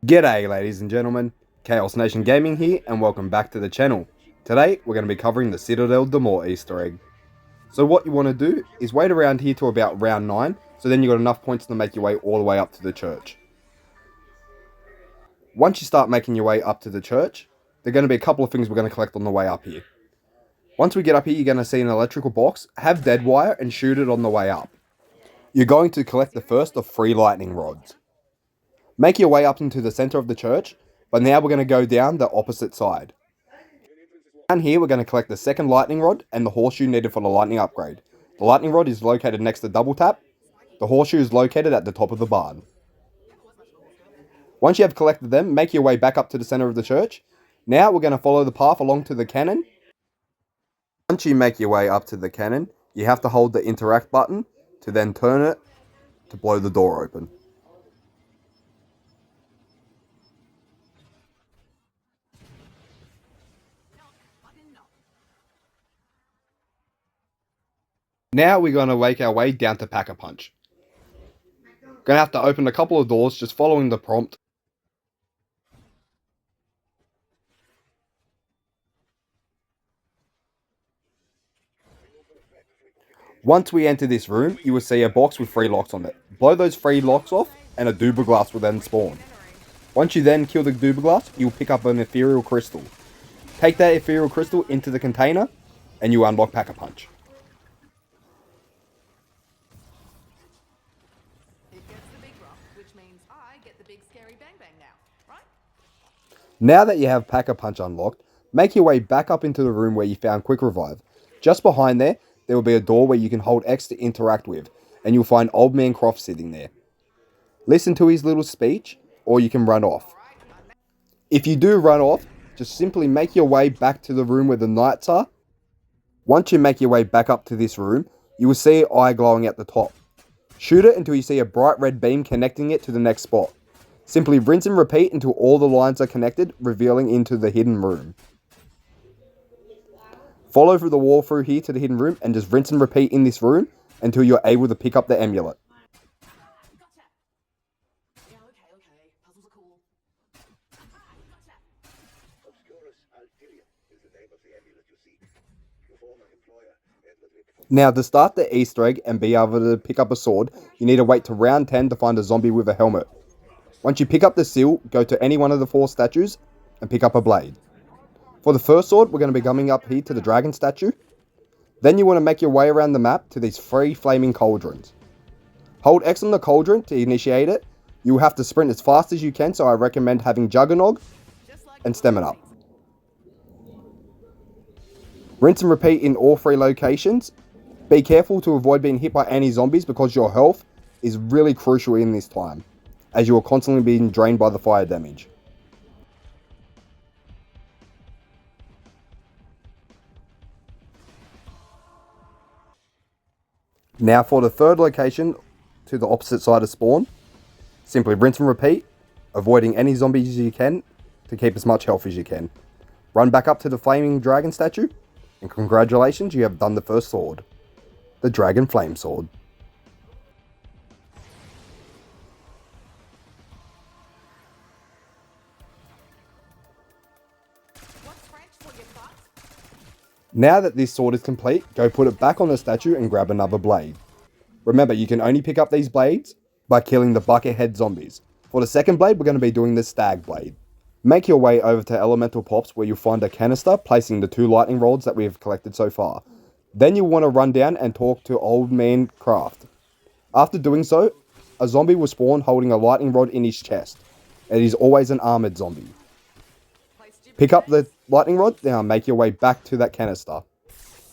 G'day ladies and gentlemen, Chaos Nation Gaming here and welcome back to the channel. Today we're going to be covering the Citadelle Morts Easter egg. So what you want to do is wait around here till about round 9, so then you've got enough points to make your way all the way up to the church. Once you start making your way up to the church, there are going to be a couple of things we're going to collect on the way up here. Once we get up here, you're going to see an electrical box, have dead wire and shoot it on the way up. You're going to collect the first of 3 lightning rods. Make your way up into the center of the church, but now we're going to go down the opposite side. Down here, we're going to collect the second lightning rod and the horseshoe needed for the lightning upgrade. The lightning rod is located next to double tap. The horseshoe is located at the top of the barn. Once you have collected them, make your way back up to the center of the church. Now we're going to follow the path along to the cannon. Once you make your way up to the cannon, you have to hold the interact button to then turn it to blow the door open. Now we're going to make our way down to Pack-a-Punch. Going to have to open a couple of doors just following the prompt. Once we enter this room, you will see a box with 3 locks on it. Blow those 3 locks off and a Duber glass will then spawn. Once you then kill the Duber glass, you'll pick up an ethereal crystal. Take that ethereal crystal into the container and you unlock Pack-a-Punch. Now that you have Pack-a-Punch unlocked, make your way back up into the room where you found Quick Revive. Just behind there will be a door where you can hold X to interact with, and you'll find Old Man Croft sitting there. Listen to his little speech, or you can run off. If you do run off, just simply make your way back to the room where the knights are. Once you make your way back up to this room, you will see an eye glowing at the top. Shoot it until you see a bright red beam connecting it to the next spot. Simply rinse and repeat until all the lines are connected, revealing into the hidden room. Follow through the wall through here to the hidden room and just rinse and repeat in this room until you're able to pick up the amulet. Now to start the Easter egg and be able to pick up a sword, you need to wait to round 10 to find a zombie with a helmet. Once you pick up the seal, go to any one of the 4 statues and pick up a blade. For the first sword, we're going to be coming up here to the dragon statue. Then you want to make your way around the map to these 3 flaming cauldrons. Hold X on the cauldron to initiate it. You will have to sprint as fast as you can, so I recommend having Juggernog and stem it up. Rinse and repeat in all 3 locations. Be careful to avoid being hit by any zombies because your health is really crucial in this time, as you are constantly being drained by the fire damage. Now for the third location, to the opposite side of spawn, simply rinse and repeat, avoiding any zombies you can to keep as much health as you can. Run back up to the flaming dragon statue, and congratulations, you have done the first sword. The Dragon Flame Sword. Now that this sword is complete, go put it back on the statue and grab another blade. Remember, you can only pick up these blades by killing the buckethead zombies. For the second blade, we're going to be doing the stag blade. Make your way over to Elemental Pops where you'll find a canister, placing the 2 lightning rods that we have collected so far. Then you'll want to run down and talk to Old Man Croft. After doing so, a zombie will spawn holding a lightning rod in his chest. It is always an armored zombie. Pick up the lightning rod, now make your way back to that canister.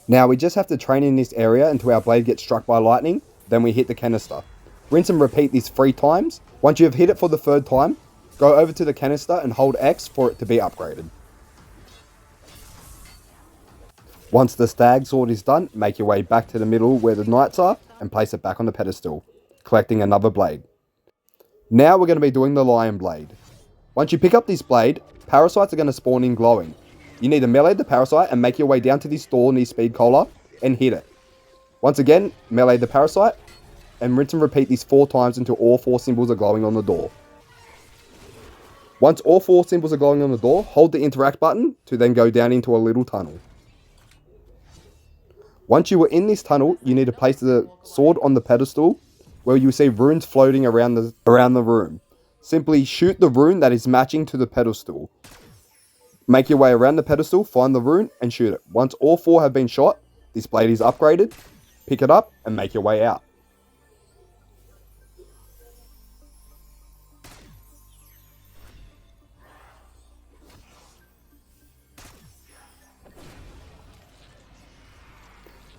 Now we just have to train in this area until our blade gets struck by lightning, then we hit the canister. Rinse and repeat this 3 times. Once you have hit it for the 3rd time, go over to the canister and hold X for it to be upgraded. Once the stag sword is done, make your way back to the middle where the knights are and place it back on the pedestal, collecting another blade. Now we're going to be doing the lion blade. Once you pick up this blade, parasites are going to spawn in glowing. You need to melee the parasite and make your way down to this door near Speed Cola and hit it. Once again, melee the parasite and rinse and repeat these 4 times until all 4 symbols are glowing on the door. Once all 4 symbols are glowing on the door, hold the interact button to then go down into a little tunnel. Once you are in this tunnel, you need to place the sword on the pedestal where you see runes floating around the room. Simply shoot the rune that is matching to the pedestal. Make your way around the pedestal, find the rune, and shoot it. Once all 4 have been shot, this blade is upgraded. Pick it up and make your way out.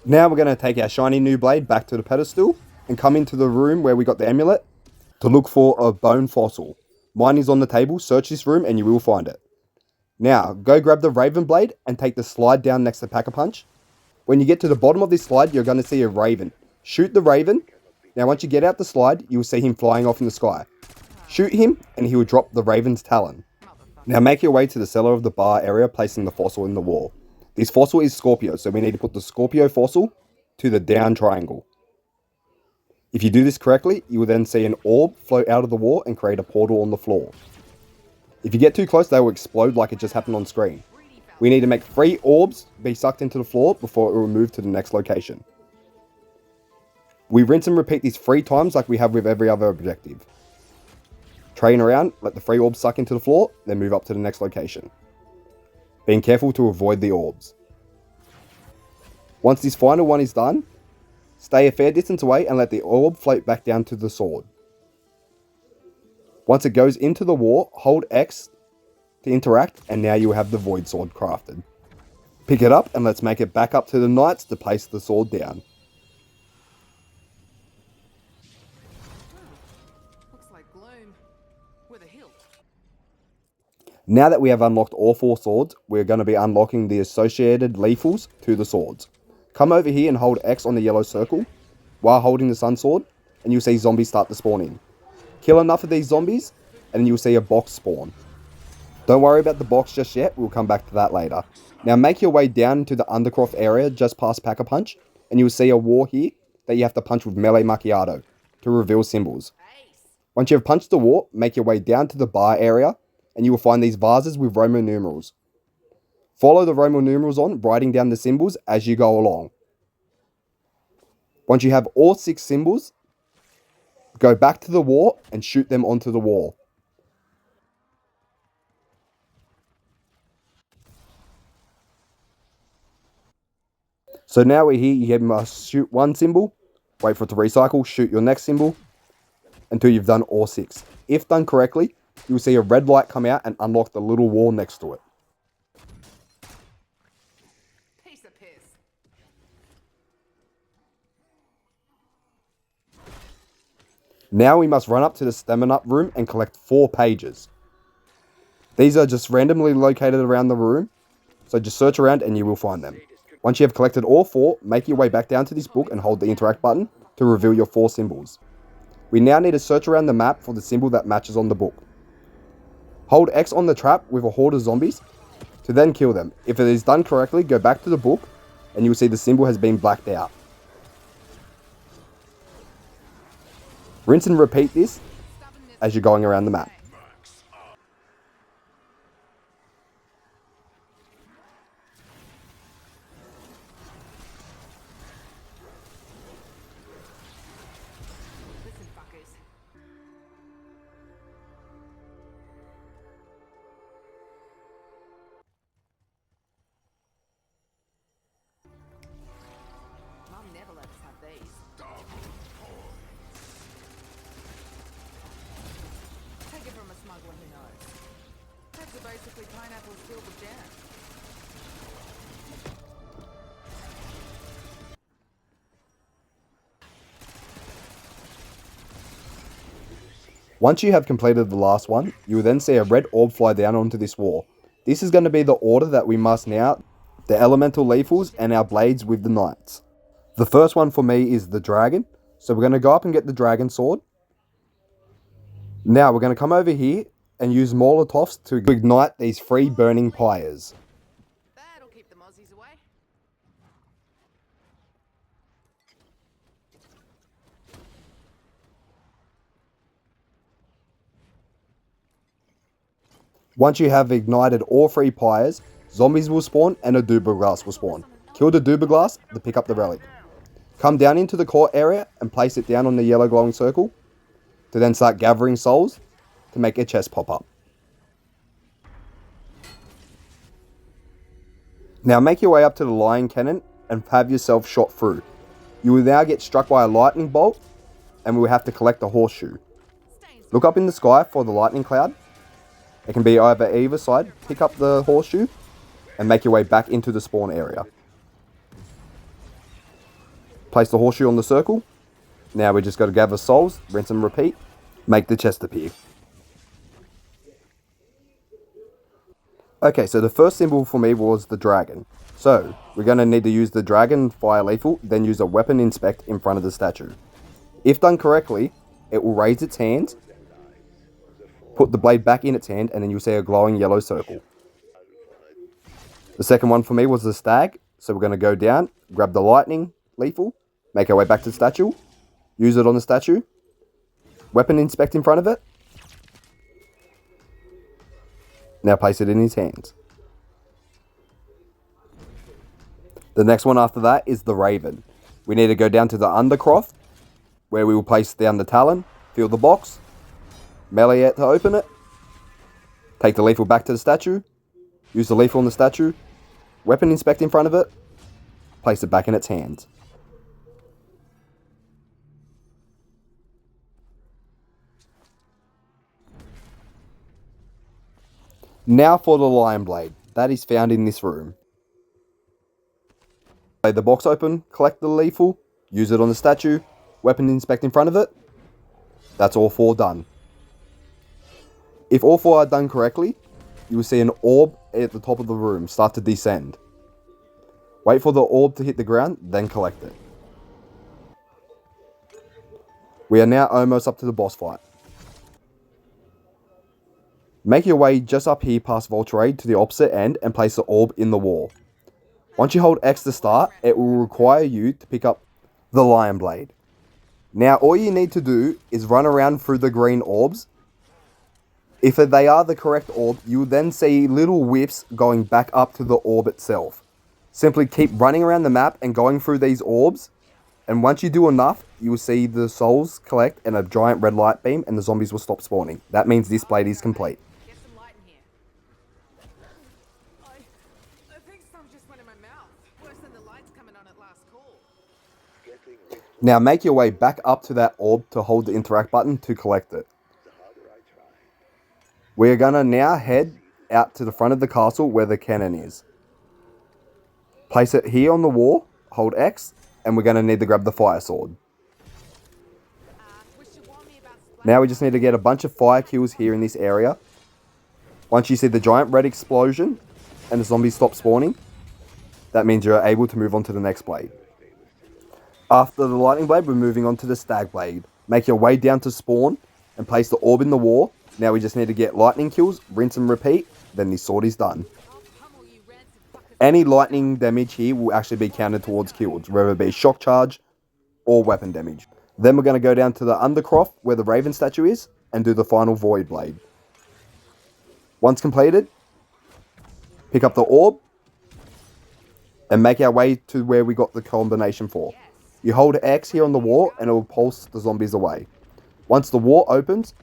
Now we're going to take our shiny new blade back to the pedestal and come into the room where we got the amulet to look for a bone fossil. Mine is on the table, search this room and you will find it. Now, go grab the raven blade and take the slide down next to Pack-a-Punch. When you get to the bottom of this slide, you're going to see a raven. Shoot the raven. Now once you get out the slide, you will see him flying off in the sky. Shoot him and he will drop the raven's talon. Now make your way to the cellar of the bar area, placing the fossil in the wall. This fossil is Scorpio, so we need to put the Scorpio fossil to the down triangle. If you do this correctly, you will then see an orb float out of the wall and create a portal on the floor. If you get too close, they will explode like it just happened on screen. We need to make 3 orbs be sucked into the floor before it will move to the next location. We rinse and repeat these 3 times like we have with every other objective. Train around, let the 3 orbs suck into the floor, then move up to the next location. Being careful to avoid the orbs. Once this final one is done, stay a fair distance away and let the orb float back down to the sword. Once it goes into the wall, hold X to interact, and now you have the void sword crafted. Pick it up and let's make it back up to the knights to place the sword down. Looks like gloom with a hilt. Now that we have unlocked all 4 swords, we're going to be unlocking the associated lethals to the swords. Come over here and hold X on the yellow circle while holding the sun sword, and you'll see zombies start to spawn in. Kill enough of these zombies, and then you'll see a box spawn. Don't worry about the box just yet, we'll come back to that later. Now make your way down to the Undercroft area just past Pack-a-Punch, and you'll see a wall here that you have to punch with melee macchiato to reveal symbols. Once you have punched the wall, make your way down to the bar area, and you will find these vases with Roman numerals. Follow the Roman numerals on, writing down the symbols as you go along. Once you have all 6 symbols, go back to the wall and shoot them onto the wall. So now we're here, you must shoot 1 symbol, wait for it to recycle, shoot your next symbol, until you've done all 6. If done correctly, you'll see a red light come out and unlock the little wall next to it. Piece of piss. Now we must run up to the stamina up room and collect 4 pages. These are just randomly located around the room, so just search around and you will find them. Once you have collected all 4, make your way back down to this book and hold the interact button to reveal your 4 symbols. We now need to search around the map for the symbol that matches on the book. Hold X on the trap with a horde of zombies to then kill them. If it is done correctly, go back to the book and you will see the symbol has been blacked out. Rinse and repeat this as you're going around the map. Listen, fuckers. Mum never let us have these. Take it from a smuggler who knows. Pets are basically pineapples filled with jam. Once you have completed the last one, you will then see a red orb fly down onto this wall. This is going to be the order that we must now, the elemental lethals and our blades with the knights. The first one for me is the dragon, so we're going to go up and get the dragon sword. Now we're going to come over here and use Molotovs to ignite these 3 burning pyres. That'll keep the mozzies away. Once you have ignited all 3 pyres, zombies will spawn and a Duberglass will spawn. Kill the Duberglass to pick up the relic. Come down into the court area and place it down on the yellow glowing circle to then start gathering souls to make a chest pop up. Now make your way up to the lion cannon and have yourself shot through. You will now get struck by a lightning bolt and we will have to collect a horseshoe. Look up in the sky for the lightning cloud. It can be either side. Pick up the horseshoe and make your way back into the spawn area. Place the horseshoe on the circle. Now we just got to gather souls, rinse and repeat, make the chest appear. Okay, so the first symbol for me was the dragon. So, we're going to need to use the dragon fire lethal, then use a weapon inspect in front of the statue. If done correctly, it will raise its hand, put the blade back in its hand, and then you'll see a glowing yellow circle. The second one for me was the stag, so we're going to go down, grab the lightning lethal, make our way back to the statue, use it on the statue, weapon inspect in front of it. Now place it in his hands. The next one after that is the raven. We need to go down to the undercroft, where we will place down the talon, fill the box, melee it to open it, take the lethal back to the statue, use the lethal on the statue, weapon inspect in front of it, place it back in its hands. Now for the lion blade. That is found in this room. Lay the box open, collect the lethal, use it on the statue, weapon inspect in front of it. That's all 4 done. If all 4 are done correctly, you will see an orb at the top of the room start to descend. Wait for the orb to hit the ground, then collect it. We are now almost up to the boss fight. Make your way just up here past Volterade to the opposite end and place the orb in the wall. Once you hold X to start, it will require you to pick up the lion blade. Now all you need to do is run around through the green orbs. If they are the correct orb, you will then see little whiffs going back up to the orb itself. Simply keep running around the map and going through these orbs, and once you do enough, you will see the souls collect and a giant red light beam and the zombies will stop spawning. That means this blade is complete. Get some light in here. I think some just went in my mouth. Worse than the lights coming on at last call. Now make your way back up to that orb to hold the interact button to collect it. We are going to now head out to the front of the castle where the cannon is. Place it here on the wall, hold X, and we're going to need to grab the fire sword. Now we just need to get a bunch of fire kills here in this area. Once you see the giant red explosion and the zombies stop spawning, that means you're able to move on to the next blade. After the lightning blade, we're moving on to the stag blade. Make your way down to spawn and place the orb in the wall. Now we just need to get lightning kills, rinse and repeat, then this sword is done. Any lightning damage here will actually be counted towards kills, whether it be shock charge or weapon damage. Then we're going to go down to the undercroft where the raven statue is and do the final void blade. Once completed, pick up the orb and make our way to where we got the combination for. You hold X here on the wall and it will pulse the zombies away. Once the wall opens,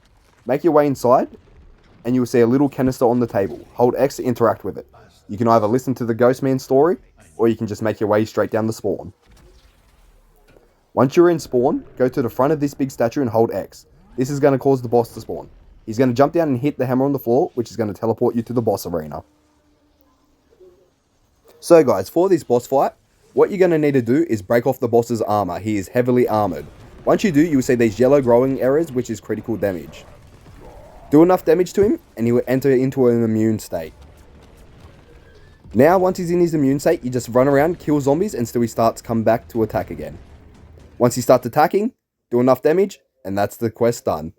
make your way inside and you will see a little canister on the table. Hold X to interact with it. You can either listen to the ghost man's story or you can just make your way straight down the spawn. Once you're in spawn, go to the front of this big statue and hold X. This is going to cause the boss to spawn. He's going to jump down and hit the hammer on the floor, which is going to teleport you to the boss arena. So guys, for this boss fight, what you're going to need to do is break off the boss's armor. He is heavily armored. Once you do, you will see these yellow glowing areas, which is critical damage. Do enough damage to him, and he will enter into an immune state. Now, once he's in his immune state, you just run around, kill zombies, until he starts to come back to attack again. Once he starts attacking, do enough damage, and that's the quest done.